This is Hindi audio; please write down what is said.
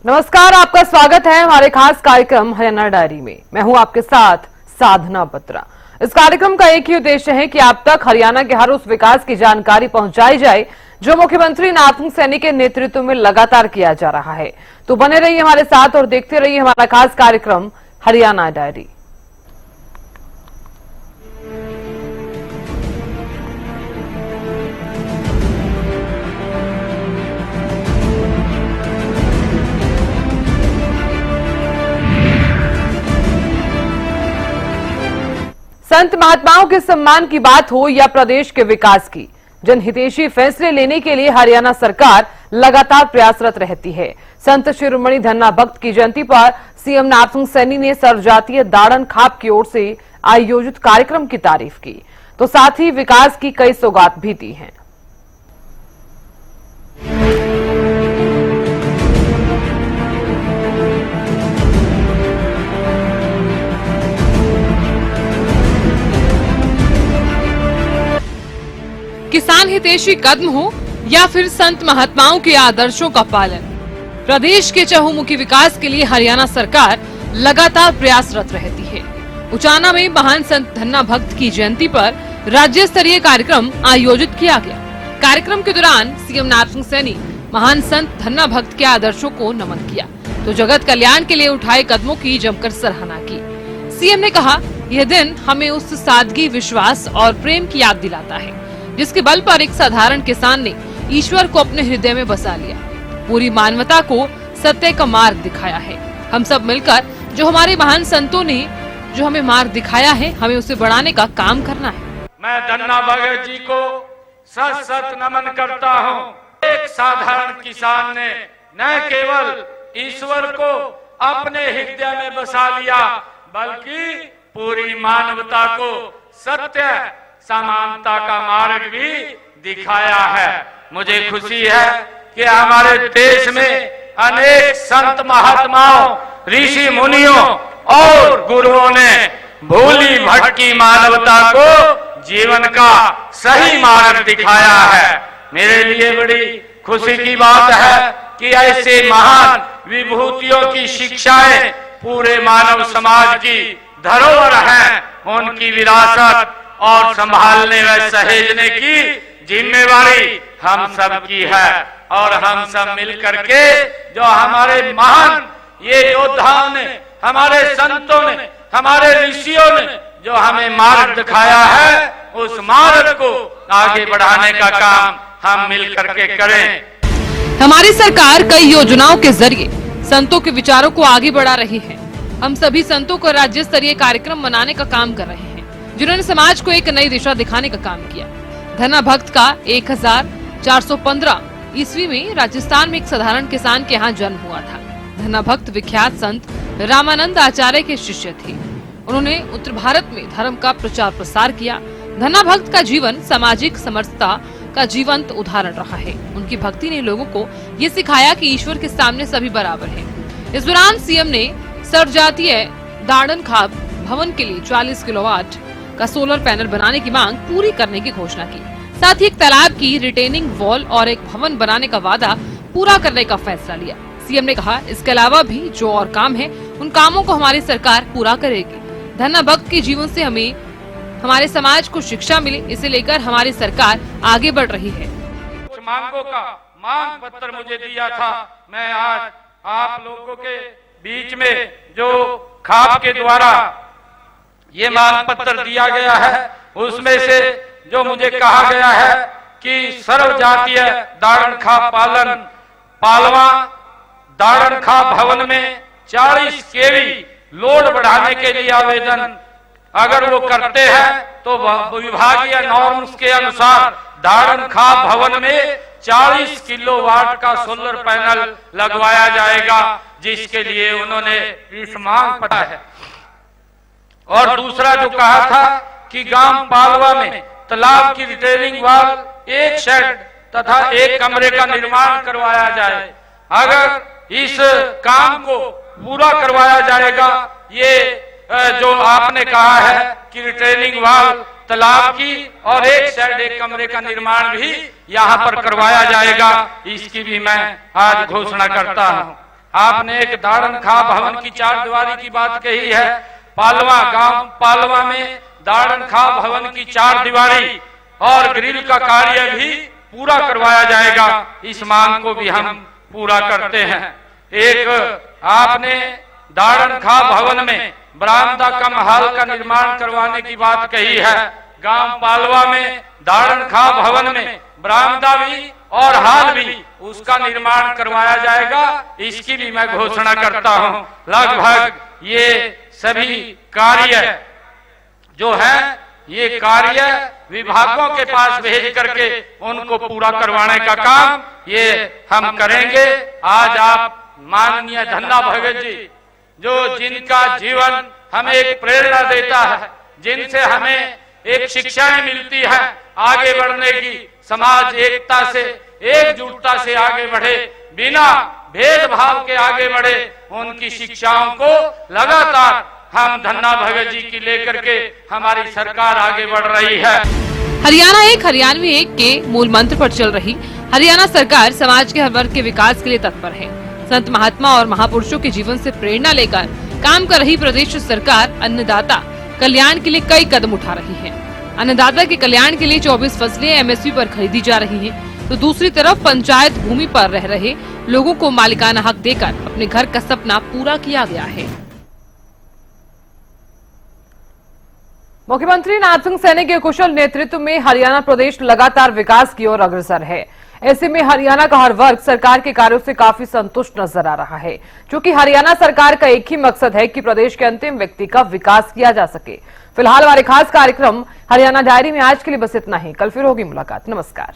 नमस्कार, आपका स्वागत है हमारे खास कार्यक्रम हरियाणा डायरी में। मैं हूं आपके साथ साधना बत्रा। इस कार्यक्रम का एक ही उद्देश्य है कि आप तक हरियाणा के हर उस विकास की जानकारी पहुंचाई जाए जो मुख्यमंत्री नाथन सैनी के नेतृत्व में लगातार किया जा रहा है। तो बने रहिए हमारे साथ और देखते रहिए हमारा खास कार्यक्रम हरियाणा डायरी। संत महात्माओं के सम्मान की बात हो या प्रदेश के विकास की, जनहितैषी फैसले लेने के लिए हरियाणा सरकार लगातार प्रयासरत रहती है। संत शिरोमणि धन्ना भक्त की जयंती पर सीएम नाथन सैनी ने सर्वजातीय दाड़न खाप की ओर से आयोजित कार्यक्रम की तारीफ की, तो साथ ही विकास की कई सौगात भी दी हैं। किसान हितैषी कदम हो या फिर संत महात्माओं के आदर्शों का पालन, प्रदेश के चहुमुखी विकास के लिए हरियाणा सरकार लगातार प्रयासरत रहती है। उचाना में महान संत धन्ना भक्त की जयंती पर राज्य स्तरीय कार्यक्रम आयोजित किया गया। कार्यक्रम के दौरान सीएम नाथन सैनी महान संत धन्ना भक्त के आदर्शों को नमन किया, तो जगत कल्याण के लिए उठाए कदमों की जमकर सराहना की। सीएम ने कहा, यह दिन हमें उस सादगी, विश्वास और प्रेम की याद दिलाता है जिसके बल पर एक साधारण किसान ने ईश्वर को अपने हृदय में बसा लिया, पूरी मानवता को सत्य का मार्ग दिखाया है। हम सब मिलकर जो हमारे महान संतों ने जो हमें मार्ग दिखाया है, हमें उसे बढ़ाने का काम करना है। मैं धन्ना भगत जी को सत सत नमन करता हूँ। एक साधारण किसान ने न केवल ईश्वर को अपने हृदय में बसा लिया, बल्कि पूरी मानवता को सत्य समानता का मार्ग भी दिखाया है। मुझे खुशी है कि हमारे देश में अनेक संत महात्माओं, ऋषि मुनियों और गुरुओं ने भूली भटकी मानवता को जीवन का सही मार्ग दिखाया है। मेरे लिए बड़ी खुशी की बात है कि ऐसे महान विभूतियों की शिक्षाएं पूरे मानव समाज की धरोहर हैं। उनकी विरासत और संभालने व सहेजने की जिम्मेवारी हम सब की है और हम सब मिलकर के जो हमारे महान ये योद्धाओं ने, हमारे संतों ने, हमारे ऋषियों ने जो हमें मार्ग दिखाया है, उस मार्ग को आगे बढ़ाने का काम हम मिलकर के करें। हमारी सरकार कई योजनाओं के जरिए संतों के विचारों को आगे बढ़ा रही है। हम सभी संतों को राज्य स्तरीय कार्यक्रम मनाने का काम कर रहे हैं जिन्होंने समाज को एक नई दिशा दिखाने का काम किया। धन्ना भक्त का 1415 ईस्वी में राजस्थान में एक साधारण किसान के यहाँ जन्म हुआ था। धन्ना भक्त विख्यात संत रामानंद आचार्य के शिष्य थे। उन्होंने उत्तर भारत में धर्म का प्रचार प्रसार किया। धन्ना भक्त का जीवन सामाजिक समरसता का जीवंत उदाहरण रहा है। उनकी भक्ति ने लोगों को ये सिखाया कि ईश्वर के सामने सभी बराबर हैं। इस दौरान सीएम ने सर्वजातीय दाड़न खाप भवन के लिए 40 किलोवाट का सोलर पैनल बनाने की मांग पूरी करने की घोषणा की। साथ ही एक तालाब की रिटेनिंग वॉल और एक भवन बनाने का वादा पूरा करने का फैसला लिया। सीएम ने कहा, इसके अलावा भी जो और काम है उन कामों को हमारी सरकार पूरा करेगी। धन्ना भक्त के जीवन से हमें हमारे समाज को शिक्षा मिले, इसे लेकर हमारी सरकार आगे बढ़ रही है। कुछ मांगों का मांग पत्र मुझे दिया था। मैं आज आप लोगों के बीच में जो खाप के द्वारा ये मांग पत्र दिया गया है, उसमें से जो मुझे कहा गया है कि सर्व जातीय दाड़न खाप पालवा दाड़न खाप भवन में 40 केवी लोड बढ़ाने के लिए आवेदन अगर वो करते हैं तो विभागीय नॉर्म्स के अनुसार दाड़न खाप भवन में 40 किलोवाट का सोलर पैनल लगवाया जाएगा, जिसके लिए उन्होंने इस मांग पत्र है। और दूसरा जो कहा था कि गांव पालवा में तालाब की रिटेनिंग वॉल, एक शेड तथा एक कमरे का निर्माण करवाया जाए। अगर इस काम को पूरा करवाया जाएगा, ये जो आपने कहा है कि रिटेनिंग वॉल, तालाब की और एक शेड, एक कमरे का निर्माण भी यहाँ पर करवाया जाएगा, इसकी भी मैं आज घोषणा करता हूँ। आपने एक दाड़न खा भवन की चार दीवारी की बात कही है। पालवा गांव पालवा में दाड़न खा भवन की चार दीवारी और ग्रिल का कार्य भी पूरा करवाया जाएगा। इस मांग को भी हम पूरा करते हैं। एक आपने दाड़न खा भवन में बरामदा कम हाल का निर्माण करवाने की बात कही है। गांव पालवा में दाड़न खा भवन में बरामदा भी और हाल भी उसका निर्माण करवाया जाएगा। इसकी भी मैं घोषणा करता हूं। लगभग ये सभी कार्य जो है ये कार्य विभागों के पास भेज करके उनको पूरा करवाने का काम ये हम करेंगे। आज आप माननीय धन्ना भगत जी जो जिनका जीवन हमें एक प्रेरणा देता है, जिनसे हमें एक शिक्षाएं मिलती है आगे बढ़ने की, समाज एकता से एकजुटता से आगे बढ़े, बिना भेदभाव के आगे बढ़े, उनकी शिक्षाओं को लगातार हम धन्ना भगत जी की लेकर के हमारी सरकार आगे बढ़ रही है। हरियाणा एक हरियाणवी एक के मूल मंत्र पर चल रही हरियाणा सरकार समाज के हर वर्ग के विकास के लिए तत्पर है। संत महात्मा और महापुरुषों के जीवन से प्रेरणा लेकर काम कर रही प्रदेश सरकार अन्नदाता कल्याण के लिए कई कदम उठा रही है। अन्नदाता के कल्याण के लिए 24 फसलें एमएसपी पर खरीदी जा रही हैं, तो दूसरी तरफ पंचायत भूमि पर रह रहे लोगों को मालिकाना हक देकर अपने घर का सपना पूरा किया गया है। मुख्यमंत्री नाथ सिंह सैनी के कुशल नेतृत्व में हरियाणा प्रदेश लगातार विकास की ओर अग्रसर है। ऐसे में हरियाणा का हर वर्ग सरकार के कार्यों से काफी संतुष्ट नजर आ रहा है, क्योंकि हरियाणा सरकार का एक ही मकसद है कि प्रदेश के अंतिम व्यक्ति का विकास किया जा सके। फिलहाल हमारे खास कार्यक्रम हरियाणा डायरी में आज के लिए बस इतना ही। कल फिर होगी मुलाकात। नमस्कार।